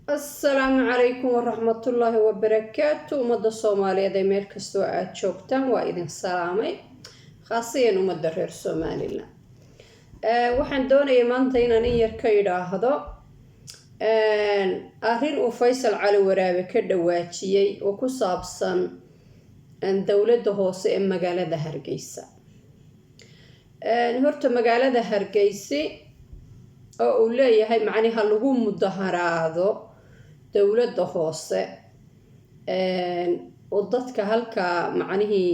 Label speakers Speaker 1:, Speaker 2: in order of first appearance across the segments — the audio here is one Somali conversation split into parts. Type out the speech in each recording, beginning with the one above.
Speaker 1: السلام عليكم ورحمة الله وبركاته. مدى الصومالية دي ميل كستو aad joogtaan waa idin salaamay khaasiyan umada reer Soomaaliland. waxaan doonayay maanta inaan in yar ka idhaahdo arrin uu Faysal Cali Waraabe ka dhawaajiyay oo ku saabsan dawladda hoose ee magaalada Hargeysa. horta magaalada Hargeysa oo uu leeyahay macnaha lagu mudaharaado dawladda hoose oo dadka halka macnihii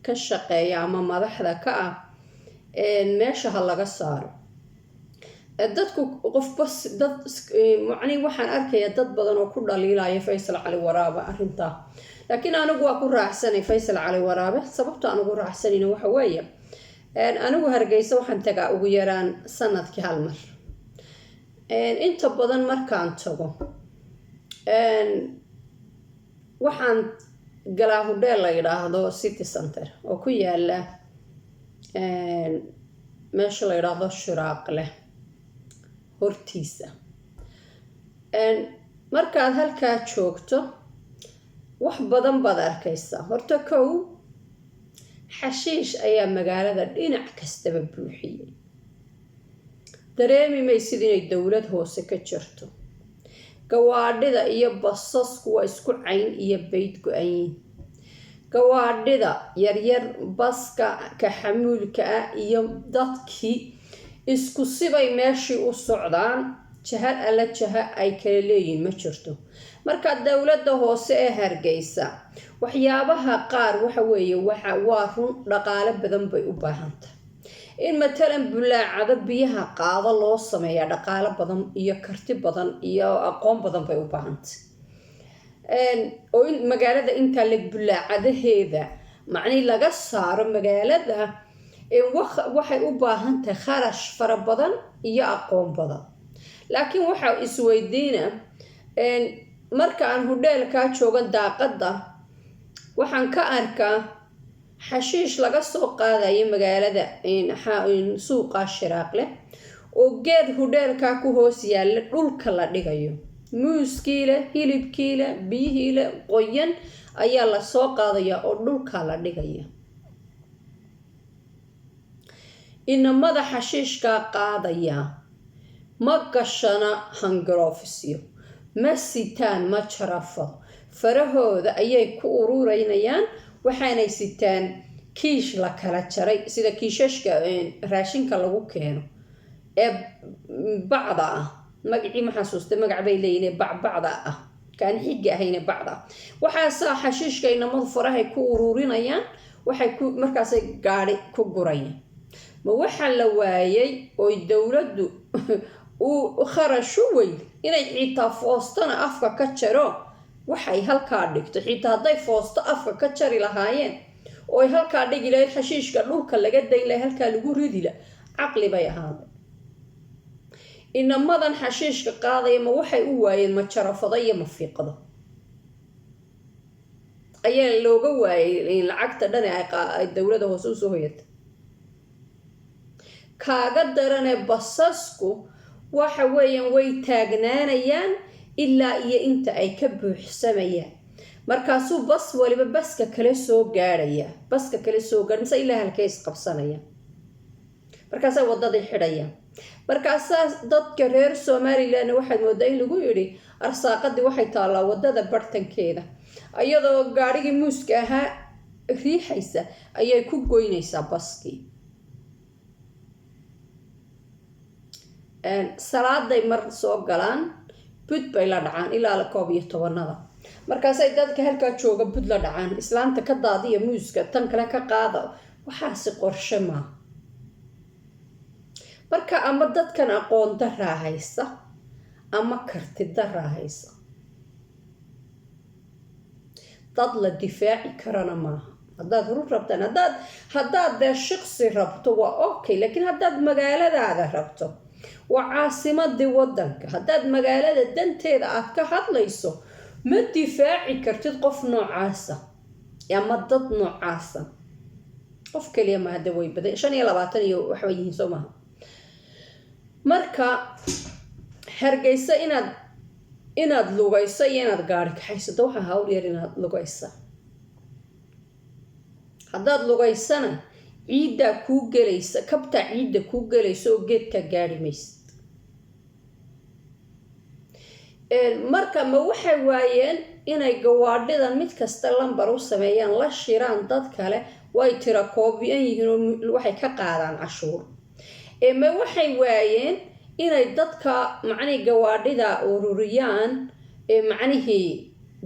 Speaker 1: ka shaqeeya ama madaxda ka ah meesha laga saaro. dadku qof bas dad macnihii waxaan arkayaa dad badan oo ku dhaliilaya Faysal Cali Waraabe arrinta, laakiin anigu waa ku raacsanay Faysal Cali Waraabe. sababta anigu raacsanayna waxa weeye anigu Hargeysa waxaan tagaa ugu yaraan sanadkii hal mar. inta badan markaan tago waxaan galaa hodheel la yiraahdo City Center oo ku yaala meesha la yiraahdo Shiraaqle hortiisa. markaad halkaa joogto wax badan baad arkaysaa. horta kow, xashiish ayaa magaalada dhinac kastaba buuxiyay. dareemi maysid inay dawlad hoose ka jirto. gawaadhida iyo basasku waa isku cayn iyo bayd go-an. gawaadhida yaryar, baska ka xamuulka ah iyo dadkii isku sibay meeshii u socdaan. jaha alla jaha ay kala leeyihiin ma jirto. marka dawladda hoose ee Hargeysa waxyaabaha qaar waxa weeye waa run dhaqaale badan bay u baahantahay. in matalan bulaacada biyaha qaado loo sameeyo dhaqaale badan iyo karti badan iyo aqoon badan bay u baahantahay. oo in magaalada inta la bulaacadaheeda macni laga saaro magaalada waxay u baahantahay kharash fara badan iyo aqoon badan. laakiin waxa isweydiina marka aan hodheelka joogan daaqada waxaan ka arkaa xashiish laga soo qaadayo magaalada suuqa Shiraaqle oo geed hodheelka ku hoos yaala dhulka la dhigayo. muuskiile, hilibkiile, biyihiile qoyan ayaa la soo qaadaya oo dhulka la dhigaya. inamada xashiishka qaadaya ma gashana hangaroofisyo, ma sitaan ma jarafado, farahooda ayay ku ururinayaan. waxaanay sitaan kiish la kala jaray sida kiishashka raashinka lagu keeno ee bacda ah. magacii ma xasuustay, magac bay leeyihiin bacda ah, kaan xiga ahayn bacda. waxaas xashiishka inamadu farahay ku ururinayaan, waxay ku markaasay gaari ku gurayaan. ma waxa la waayay oo dawladdu uu kharashu weyn inay xitaa foostana afka ka jaro. waxay halkaa dhigto xitaa hadday foosto afka ka jari lahaayeen oo ay halkaa dhigi lahayd xashiishka dhulka laga dayn lahay halkaa lagu ridi la caqli bay ahaaday. inamadan xashiishka qaadaya ma waxay u waayeen ma jarafada iyo ma fiiqada ayaa looga waayay lacagta dhan ay dawladda hoose usoo hoyata. kaaga darane basasku waxa weeyaan way taagnaanayaan ilaa iyo inta ay ka buuxsamayaan. markaasuu bas waliba baska kale soo gaaraya, baska kale soo gaaraysa ilaa halkay isqabsanaya. markaasay wadada xidhayaan. markaasaa dadka reer Somaliland waxay moodaa in lagu yiri arsaaqadii waxay taalaa wadada bartankeeda, iyadoo gaarigii muuska ahaa riixaysa ayay ku goynaysaa baskii. salaaday mar soo galaan bud bay la dhacaan ilaa 11. markaasay dadka halkaa jooga bud la dhacaan. islaanta ka daadiya muuska tan kale ka qaada. waxaasi qorshe ma. marka ama dadkan aqoon darra haysta ama karti darra haysta. dad la difaaci karana maaha. haddaad run rabtaan, haddaad shakhsi rabto waa okay, laakiin haddaad magaaladaada rabto waa caasimadii wadanka, haddaad magaalada danteeda aad ka hadlayso ma difaaci kartid qof noocaasa ama dad noocaasa. qof kaliya ma hada way badan 25 iyo waxba yihiin soo maaha. marka Hargeysa inaad inaad lugayso iyo inaad gaari kaxaysato waxa hawl yar inaad lugaysa. haddaad lugaysana ciiddaa kuu gelaysa, kabtaa ciidda kuu gelaysa oo geedka gaari maysid. marka ma waxay waayeen inay gawaadhidan mid kasta lambar u sameeyaan, la shiraan dad kale, way tira koobiyan yihiin oo waxay ka qaadaan cashuur. ma waxay waayeen inay dadka macnihii gawaadhida ururiyaan, macnihii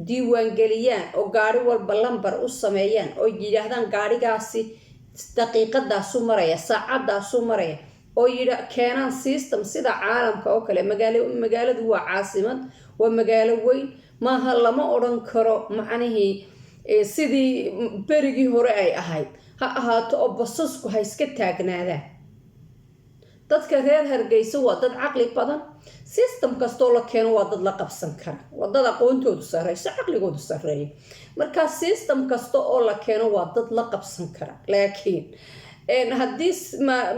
Speaker 1: diiwaangeliyaan oo gaari walba lambar u sameeyaan oo yidhaahdaan gaadhigaasi daqiiqadaasu maraya, saacadaasu maraya, oo keenaan system sida caalamka oo kale. magaaladu waa caasimad, waa magaalo weyn maaha, lama odhan karo macnihii sidii berigii hore ay ahayd ha ahaato oo basasku ha iska taagnaadaan. dadka reer Hargeysa waa dad caqli badan, system kastoo la keeno waa dad la qabsan kara, waa dad aqoontoodu sarreyso, caqligoodu sarreeyo. markaa system kasta oo la keeno waa dad la qabsan kara. laakiin haddii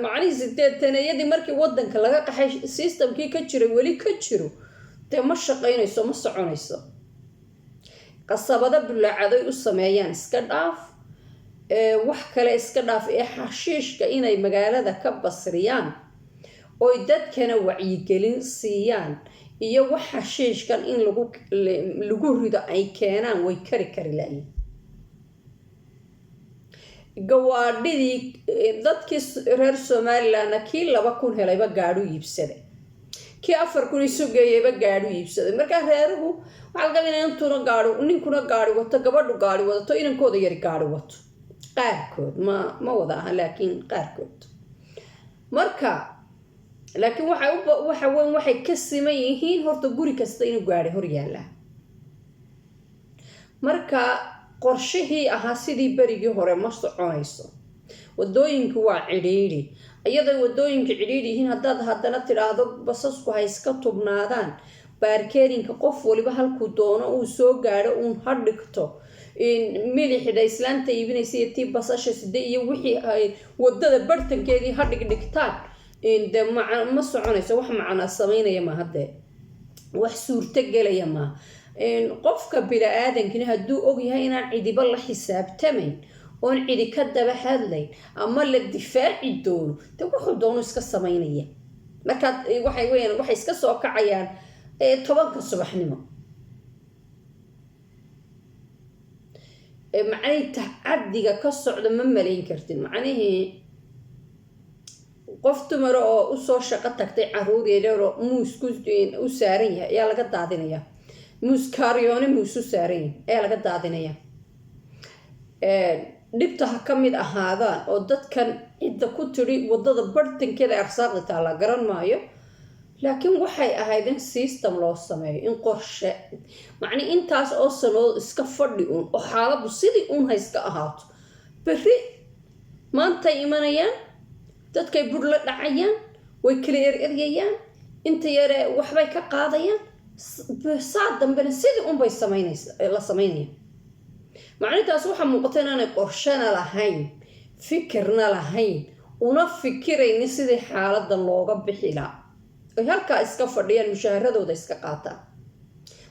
Speaker 1: macnihii 80-yadii markii wadanka laga qaxay systemkii ka jiray weli ka jiro, dee ma shaqaynayso, ma soconayso. qasabada bulacaday u sameeyaan iska dhaaf, wax kale iska dhaaf, xashiishka inay magaalada ka basriyaan oy dadkana wacyigelin siiyaan, iyo wax xashiishkan in lagu rido ay keenaan way kari laayiin. gawaadhidii dadkii reer Somaliland kii 2,000 helayba gaadhu iibsaday, kii 4,000 isu geeyayba gaadhu iibsaday. markaa reeruhu waxaa laga yaabaa ninkuna gaadhi wato, gabadhu gaadhi wadato, inankooda yari gaadhi wato, qaarkood ma wada aha laakiin qaarkood. marka laakiin waxay ka siman yihiin horta guri kasta inuu gaadhi hor yaallaa. marka qorshihii ahaa sidii berigii hore ma soconayso. wadooyinku waa cidhiidhi, iyadoo wadooyinka cidhiidhi yihiin haddaad haddana tidhaahdo basasku ha iska tubnaadaan, baarkeerinka qof waliba halkuu doono uu soo gaadho uun ha dhigto, milixda islaanta iibinaysa iyo tii basasha side iyo wixii ay wadada bartankeedii ha dhigdhigtaan, dee ma soconayso. wax macnaa samaynaya maaha, dee wax suurto gelaya maaha. qofka bini-aadankina hadduu ogyahay inaan cidiba la xisaabtamayn, oon cidi ka daba hadlayn ama la difaaci doono, dee wuxuu doono iska samaynaya. markaa waxay iska soo kacayaan 10 subaxnimo. macnihii tacadiga ka socda ma malayn kartin. macnihii qof dumara oo usoo shaqo tagtay caruur yaryaroo muusku u saaran yahay ayaa laga daadinaya, muus kaaryoone muus u saaran yahay ayaa laga daadinaya. dhibta ha ka mid ahaadaan oo dadkan cidda ku tiri wadada bartankeeda arsaaqda taala garan maayo, laakiin waxay ahayd in system loo sameeyo, in qorshe, macnii intaas oo sanood iska fadhi uun oo xaaladu sidii uun ha iska ahaato. berri maantay imanayaan, dadkay bur la dhacayaan, way kala eryayaan, inta yare waxbay ka qaadayaan, saa dambena sidii unbay la samaynayaan. macnintaas waxaa muuqata inaanay qorshana lahayn, fikirna lahayn, una fikirayni sidii xaaladan looga bixi lahaa. ay halkaa iska fadhiyaan, mushaaharadooda iska qaataan.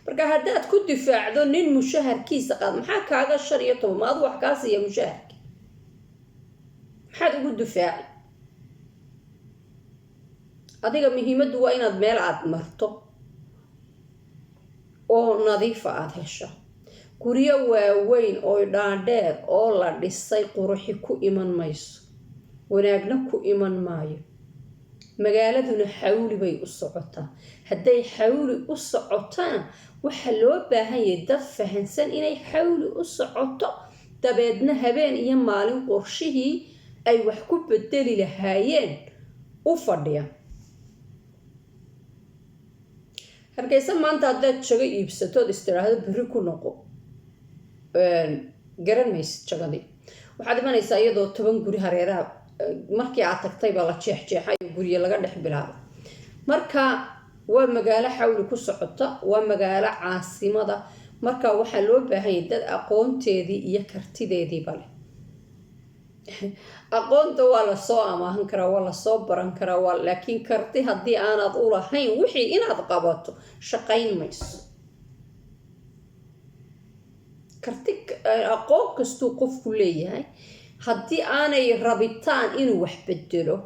Speaker 1: marka haddaad ku difaacdo nin mushaharkiisa qaad, maxaa kaaga 15 ma adu wax kaa siiya mushaharki? maxaad ugu difaaci? adiga muhiimaddu waa inaad meel aad marto oo nadiifa aad hesho. guryo waaweyn oo dhaadheer oo la dhisay quruxi ku iman mayso, wanaagna ku iman maayo. magaaladuna xawli bay u socotaa. hadday xawli u socotana waxaa loo baahan yahay dad fahansan inay xawli u socoto, dabeedna habeen iyo maalin qorshihii ay wax ku bedeli lahaayeen u fadhiya. Hargeysa maanta haddaad jago iibsatood istiraahdo berri ku noqo, garan maysid jagadii. waxaad imanaysaa iyadoo 10 guri hareeraha markii aad tagtay baa la jeexjeexay guriga laga dhex bilaabo. marka waa magaalo xawli ku socota, waa magaalo caasimada. marka waxaa loo baahan yahay dad aqoonteedii iyo kartideediiba leh. aqoonta waa la soo amaahan karaa, waa la soo baran karaa, laakiin karti haddii aanad u lahayn wixii inaad qabato shaqayn mayso. karti aqoon kastuu qofku leeyahay haddii aanay rabitaan inuu wax bedelo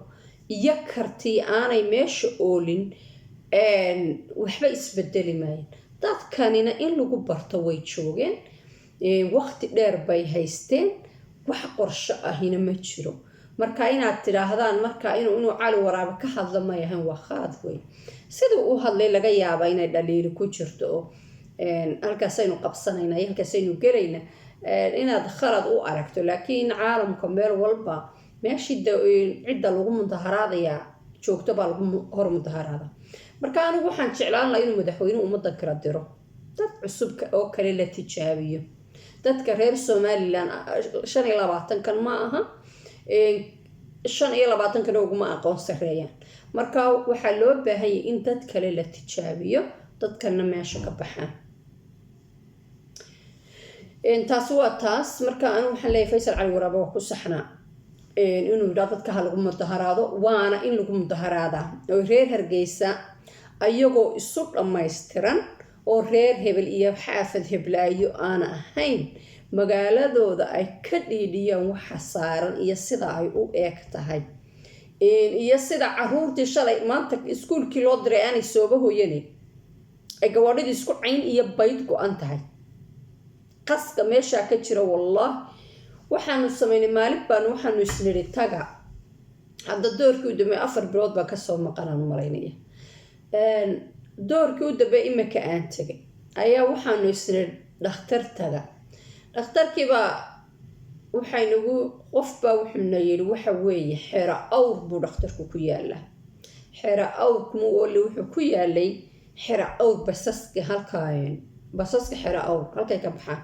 Speaker 1: iyo karti aanay meesha oolin waxba isbedeli maayeen. dadkanina in lagu barto way joogeen, waqti dheer bay haysteen, wax qorsho ahina ma jiro. marka inaad tidhaahdaan marka inuu Cali Waraabe ka hadla ma yahan waa khalad wey. siduu u hadlay laga yaabaa inay dhaliili ku jirto oo halkaasaynu qabsanaynaa iyo halkaasaynu gelayna inaad khalad u aragto, laakiin caalamka meel walba meeshii cidda lagu mudaharaadayaa joogto baa lagu hor mudaharaada. marka anigu waxaan jeclaan lahaa inuu madaxweynuhu ummadda kala diro, dad cusub oo kale la tijaabiyo. dadka reer Somaliland 25 ma aha 25 uguma aqoon sareeyaan. marka waxaa loo baahan yahay in dad kale la tijaabiyo, dadkana meesha ka baxaan. taas waa taas. marka anigu waxaan leeyahay Faysal Cali Waraabe waa ku saxnaa inuu dadka lagu mudaharaado, waana in lagu mudaharaadaa oo reer Hargeysa ayagoo isu dhammaystiran oo reer hebel iyo xaafad heblaayo aan ahayn magaaladooda ay ka dhiidhiyaan waxa saaran iyo sida ay u eeg tahay, iyo sida caruurtii shalay maanta iskuulkii loo diray aanay sooba hooyanin, ay gawaadhidii isku cayn iyo bayd go-an tahay. qaska meesha ka jira wallahi waxaanu sameynay maalin baan waxaanu isniri taga hadda doorkii u dambeeyay 4 bilood baa ka soo maqanaan malaynaya. doorkii u dambeeyay imika aan tagay ayaa waxaanu isniri dhakhtar taga. dhakhtarkiiba waxaynagu qofba wuxuuna yiri waxa weeye xera awr buu dhakhtarku ku yaala. xera awr kuma wali wuxuu ku yaalay xera awr basaska halkaayeen, basaska xera awr halkay ka baxaan.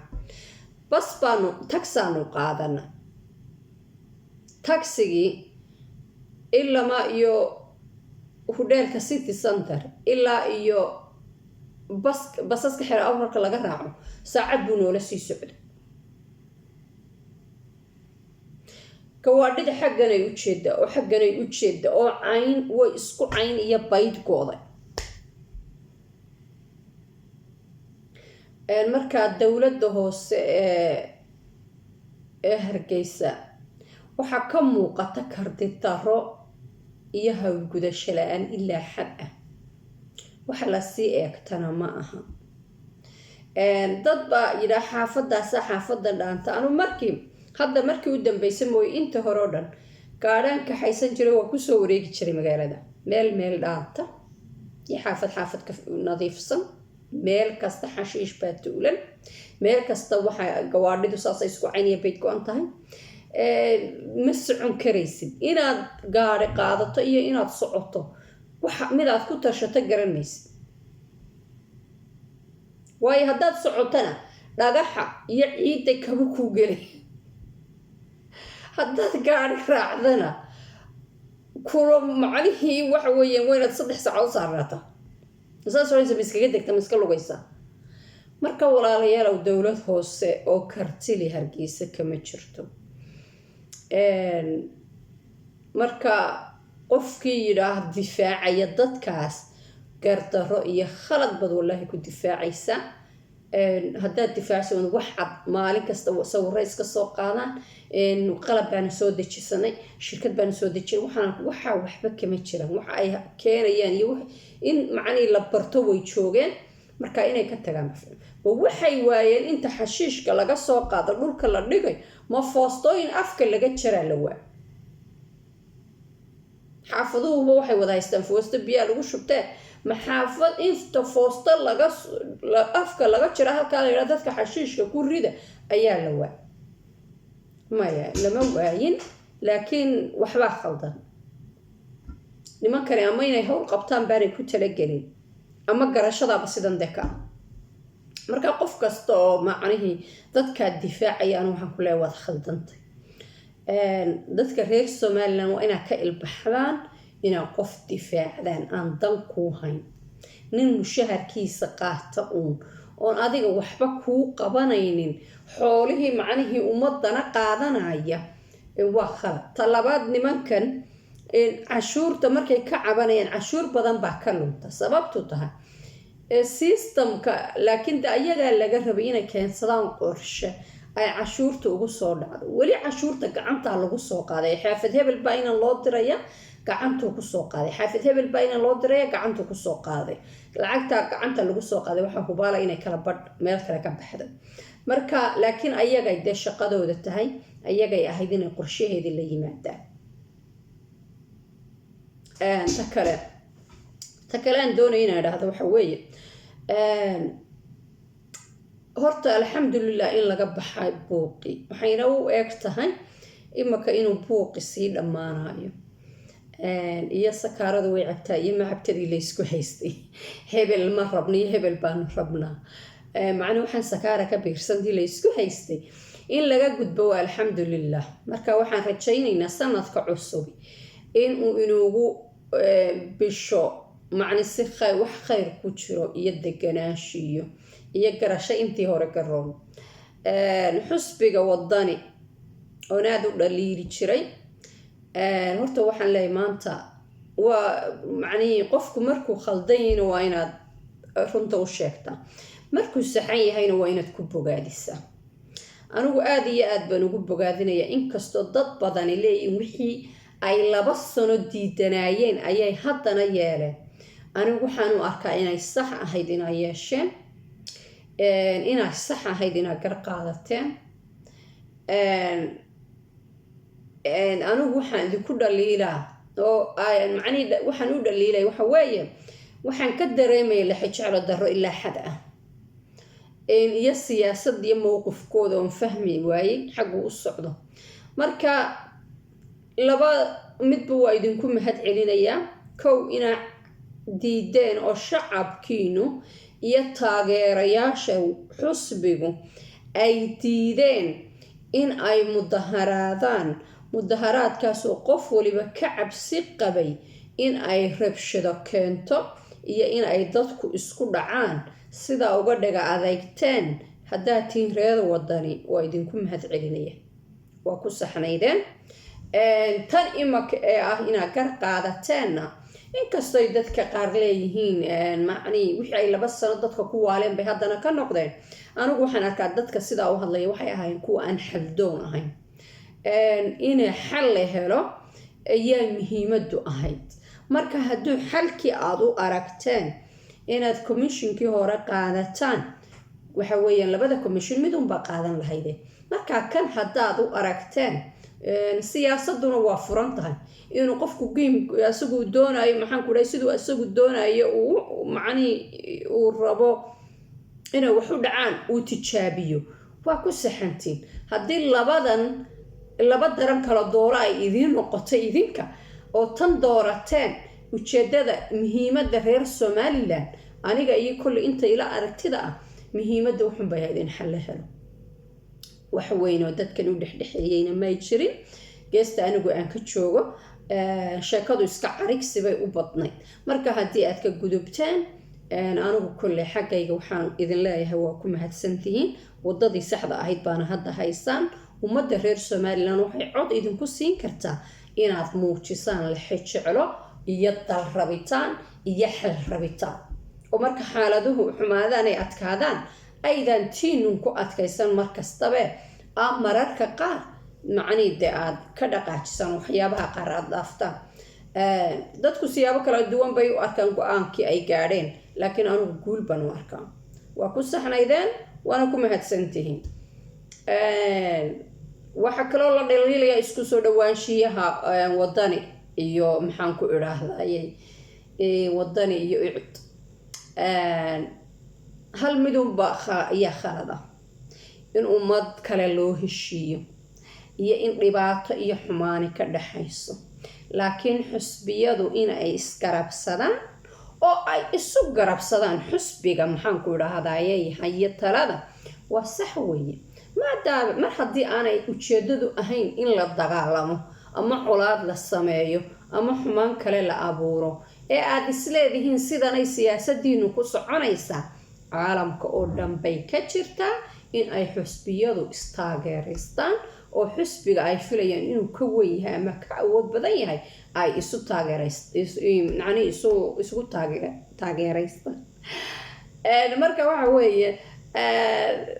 Speaker 1: bas baanu taxaanu qaadana. taxigi ilaa ma iyo hotelka City Center ilaa iyo basaska xera awr halka laga raaco saacad buu noola sii socday. gawaadhida xagganay u jeeda oo cayn way isku cayn iyo bayd gooday. marka dawladda hoose ee Hargeysa waxa ka muuqata karti daro iyo hawlgudasho la'aan ilaa xad ah. waxa la sii eegtana ma aha. dad baa yidhaa xaafadda dhaanta. anu markii u dambeysay mooy inta hore oo dhan gaadhaan ka haysan jiray waa kusoo wareegi jiray magaalada meel dhaanta iyo xaafad ka nadiifsan. meel kasta xashiish baa tuulan, meel kasta waxa gawaadhidu saasay isku cayniya bayd go-an tahay. ma socon karaysid inaad gaari qaadato iyo inaad socoto waxa mid aad ku tashato garanaysid. waayo haddaad socotana dhagaxa iyo ciidda kaba kuu gelay, haddaad gaari raacdana kula macnihii waxa weeyaan waa inaad 3 saacadood saarnaato. saas oo iskaga degta iska lugaysa. marka walaalayaal dawlad hoose oo kartili Hargeysa kama jirto. marka qofkii yiraahdo difaacaya dadkaas gardaro iyo khalad bad wallahi ku difaacaysa. haddaad difaacsan wax cad maalin kasta sawirro iska soo qaadaan qalab baan soo dejisanay, shirkad baan soo dejinay, waxa waxba kama jiraan. waxa ay keenayaan iyo in macni la barto way joogeen, marka inay ka tagaan waxay waayeen inta xashiishka laga soo qaado dhulka la dhigay ma foostooyin afka laga jaraa la waa. xaafaduhu waxay wada haystaan foosto biyo lagu shubtay, ma xaafad inta foosto afka laga jira halka la yiraahdo dadka xashiishka ku rida ayaa la waa. maya lama waayin, laakiin waxba khaldan. nimankani ama inay hawl qabtaan baanay ku talagelin ama garashadaaba sidan deka. marka qof kasta oo macnihii dadka difaacayaan waxaan ku leeyahay wad khaldantay. dadka reer Somaliland waa inay ka ilbaxdaan inay qof difaacdaan aan dan ku hayn. nin mushaharkiisa qaata oon adiga waxba kuu qabanaynin, xoolihii macnihii ummadana qaadanaya waa khalad. Talabaad nimankan cashuurta markay ka cabanayaan cashuur badan baa ka lunta sababtu tahay systemka, laakiin ayagaa laga rabay inay keensadaan qorshe ay cashuurta ugu soo dhacdo. Weli cashuurta gacantaa lagu soo qaaday. xaafid hebel baa inaan loo diraya gacantuu ku soo qaaday, xaafid hebel baa inaan loo diraya gacantuu ku soo qaaday. lacagta gacanta lagu soo qaaday waxaa hubaala inay kala badh meel kale ka baxdo. marka laakiin ayagay dee shaqadooda tahay, ayagay ahayd inay qorshaheedii la yimaadaan. ta kale aan doonaya inaan idhaahdo waxa weeye horta alxamdulilah in laga baxay buuqi. waxayna u eg tahay imaka inuu buuqi sii dhammaanayo. iyo sakaarada way cabtaa iyo macabtadii laysku haystay hebel ma rabna iyo hebel baanu rabnaa. macna waxaan sakaara ka biirsantii laysku haystay in laga gudbo waa alxamdulilah. marka waxaan rajaynaynaa sanadka cusub inuu inugu bisho macni si wax khayr ku jiro iyo deganaanshiyo iyo garasho intii hore garoon. xusbiga wadani oon aad u dhaliili jiray horta waxaan leeyahay maanta waa macnihii qofku markuu khaldan yahayna waa inaad runta u sheegtaa, markuu saxan yahayna waa inaad ku bogaadisaa. anigu aad iyo aad baan ugu bogaadinaya, inkastoo dad badani leeyihin wixii ay 2 sano diidanaayeen ayay haddana yeeleen. anigu waxaan u arkaa inay sax ahayd inay yeesheen, inay sax ahayd inay gar qaadateen. anigu waxaan idinku dhaliilaa oo macnii waxaan u dhaliilay waxa weeye waxaan ka dareemaya la xijeclo darro ilaa xad ah iyo siyaasad iyo mowqifkooda oon fahmi waayey xaggu u socdo. marka laba midba waa idinku mahad celinayaa. kow inaa diideen oo shacabkiinu iyo taageerayaasha xusbigu ay diideen in ay mudaharaadkaasoo qof waliba ka cabsi qabay in ay rabshado keento iyo in ay dadku isku dhacaan. sidaa uga dhaga adeegteen haddaad tihiin reer wadani waa idinku mahad celinaya, waa ku saxnaydeen. tan imaka ee ah inaad gar qaadateenna inkastoy dadka qaar leeyihiin macnii wixii ay 2 sano dadka ku waaleen bay haddana ka noqdeen. anigu waxaan arkaa dadka sidaa u hadlaya waxay ahayn kuwa aan xaldoon ahayn. inay xal la helo ayaa muhiimadu ahayd. marka hadduu xalkii aad u aragteen inaad commissionkii hore qaadataan, waxa weeyaan 2 commission midunba qaadan lahayde. marka kan haddaad u aragteen siyaasaduna waa furan tahay inuu qofku game asagu doonayo maxaan ku dhahay siduu asagu doonayo uu macnii uu rabo inay wax u dhacaan uu tijaabiyo, waa ku saxantiin. haddii 2 daran kala dooro ay idiin noqotay idinka oo tan doorateen ujeedada muhiimadda reer Somaliland, aniga iyo kulli inta ila aragtida ah muhiimadda wuxuu bay ahayd in xal la helo. wax weyn oo dadkan u dhexdhexeeyayna ma jirin. geesta anigu aan ka joogo sheekadu iska carigsi bay u badnayd. marka haddii aad ka gudubteen anigu kulli xaggayga waxaan idin leeyahay waa ku mahadsantihiin. wadadii saxda ahayd baana hadda haysaan. ummadda reer Somaliland waxay cod idinku siin kartaa inaad muujisaan la xijeclo iyo dal rabitaan iyo xal rabitaan. oo marka xaaladuhu xumaadaan ay adkaadaan aydan tiinun ku adkaysan markastabe mararka qaar macnii de aad ka dhaqaajisan waxyaabaha qaar aad dhaaftaan. dadku siyaabo kala duwan bay u arkaan go-aankii ay gaadheen, laakiin anigu guul baan u arkaa. waa ku saxnaydeen waana ku mahadsantihiin. waxa kaloo la dhaliilaya isku soo dhawaanshiyaha wadani iyo maxaan ku idhaahdayay wadani iyo icid. hal midunba ayaa khalada in ummad kale loo heshiiyo iyo in dhibaato iyo xumaani ka dhaxayso. laakiin xusbiyadu in ay isgarabsadaan oo ay isu garabsadaan xusbiga maxaan ku idhaahdayay haye talada waa sax weeye. maadaama mar haddii aanay ujeedadu ahayn in la dagaalamo ama colaad la sameeyo ama xumaan kale la abuuro ee aad isleedihiin sidanay siyaasadiinu ku soconaysaa, caalamka oo dhan bay ka jirtaa in ay xusbiyadu istaageeristaan oo xisbiga ay filayaan inuu ka weyn yahay ama ka awood badan yahay ay isu taageeraystaan marka waxa weeye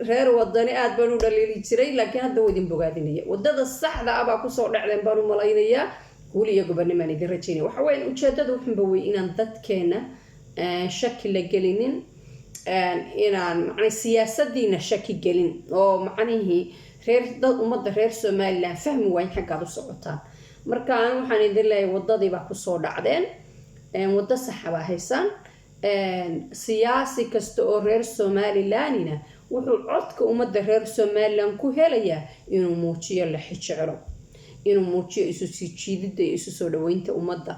Speaker 1: reer wadani aad baan u dhaliili jiray laakiin hadda waa idin bogaadinaya wadada saxda ah baa kusoo dhacdeen baan u malaynayaa guul iyo gobonnimaan idin rajaynaya waxa weeye ujeedada wuxunba wey inaan dadkeena shaki la gelinin inaan macnay siyaasadiina shaki gelin oo macnihii dad ummadda reer Somaliland fahmi wayn xaggaad u socotaan marka waxaan idin leeyahay wadadii baa kusoo dhacdeen wada sax baa haysaan siyaasi kasta oo reer Somalilandina wuxuu codka ummadda reer Somaliland ku helayaa inuu muujiyo la xijeclo inuu muujiyo isu sii jiidida iyo isu soo dhaweynta ummadda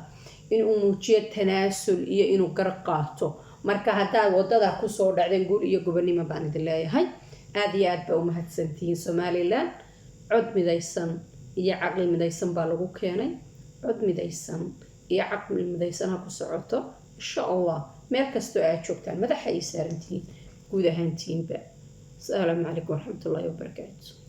Speaker 1: inuu muujiyo tanaasul iyo inuu garab qaato marka haddaad wadada kusoo dhacdeen guul iyo gobonnimo baan idin leeyahay aad iyo aad baa u mahadsantihiin Somaliland cod midaysan iyo caqli midaysan baa lagu keenay cod midaysan iyo caqli midaysan ha ku socoto insha Allah meel kastoo aad joogtaan madaxa ay saarantihiin guud ahaantiinba. Assalaamu calaykum waraxmatullaahi wabarakaatuh.